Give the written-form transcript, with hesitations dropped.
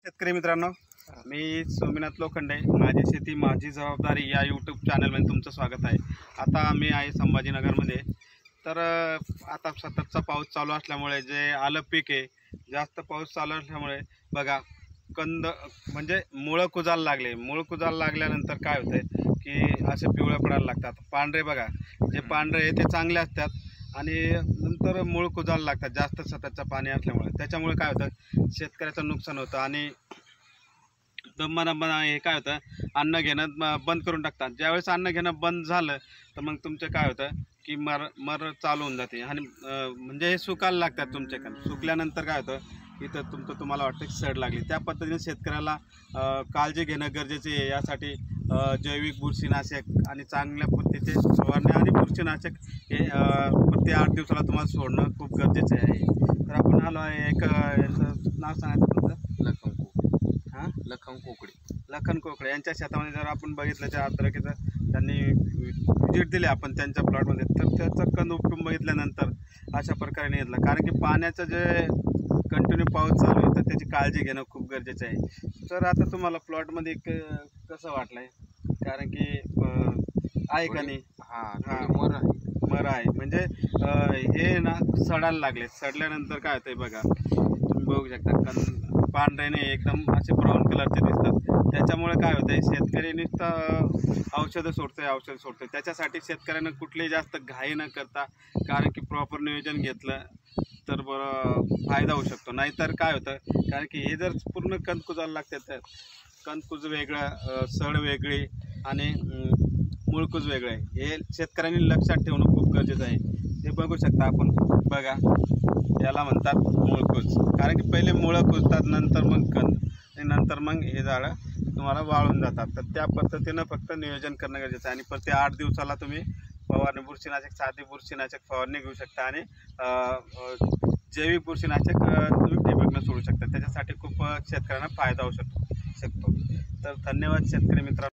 शेतकरी मित्रांनो, मी सोमनाथ लोखंडे, माझी शेती माझी जबाबदारी या यूट्यूब चॅनलमध्ये तुमचं स्वागत आहे। आता मी आहे संभाजीनगरमध्ये। तर आता सततचा पाऊस चालू असल्यामुळे जे आलं पीक आहे, जास्त पाऊस चालू असल्यामुळे बघा कंद म्हणजे मुळं कुजायला लागले। मुळं कुजायला लागल्यानंतर काय होतं की असे पिवळे पडायला लागतात। पांढरे बघा, जे पांढरे आहे ते चांगले असतात आणि नंतर मूळ कुजायला लागतात जास्त सततचं पाणी असल्यामुळे। त्याच्यामुळे काय होतं, शेतकऱ्याचं नुकसान होतं आणि दमना हे काय होतं, अन्न घेणं बंद करून टाकतात। ज्यावेळेस अन्न घेणं बंद झालं तर मग तुमचं काय होतं की मर चालू होऊन जाते आणि म्हणजे हे सुकायला लागतात तुमच्याकडे। सुकल्यानंतर काय होतं, इथं तुम्हाला वाटतं की सड लागली। त्या पद्धतीने शेतकऱ्याला काळजी घेणं गरजेचे आहे। यासाठी जैविक बुरशीनाशक आणि चांगल्या पद्धतीचे फवारणी आणि बुरशीनाशक हे प्रति 8 दिवसाला तुम्हाला सोडणं खूप गरजेचे आहे। तर आपण आलो आहे एक याचं नाव सांगायचं तुमचं, लखन कोकडे यांच्या शेतामध्ये जर आपण बघितलं तर अद्रकीचं त्यांनी विजिट दिली आपण त्यांच्या प्लॉटमध्ये, तर त्याचं कंद उपटून बघितल्यानंतर अशा प्रकारे घेतलं। कारण की पाण्याचं जे कंटिन्यू पाऊस चालू आहे तर त्याची काळजी घेणं खूप गरजेचं आहे। तर आता तुम्हाला प्लॉटमध्ये कसं वाटलं आहे, कारण की आहे का नाही? मर आहे म्हणजे हे ना सडायला लागले। सडल्यानंतर काय होतं बघा, तुम्ही बघू शकता पांढऱ्याने एकदम असे ब्राऊन कलरचे दिसतात। त्याच्यामुळे काय होतं, शेतकरी नुसतं औषधं सोडतोय। त्याच्यासाठी शेतकऱ्यांना कुठलीही जास्त घाई न करता, कारण की प्रॉपर नियोजन घेतलं तर बरं फायदा होऊ शकतो। नाहीतर काय होतं, कारण की हे जर पूर्ण कंद कुजायला लागते तर कंदकुज वेगळं, सड वेगळी आणि मुळकुज वेगळं आहे। हे शेतकऱ्यांनी लक्षात ठेवणं खूप गरजेचं आहे। हे बघू शकता आपण, बघा याला म्हणतात मुळकुज, कारण की पहिले मुळं कुजतात, नंतर मग कंद आणि नंतर मग हे झाडं तुम्हाला वाळून जातात। तर त्या पद्धतीनं फक्त नियोजन करणं गरजेचं आहे। आणि प्रति 8 दिवसाला तुम्ही फवारणी बुरशीनाशक, साधी बुरशीनाशक फवारणी घेऊ शकता आणि जैविक बुरशीनाशक तुम्ही ठिबकनं सोडू शकता। त्याच्यासाठी खूप शेतकऱ्यांना फायदा होऊ शकतो। तर धन्यवाद शेतकरी मित्रांनो।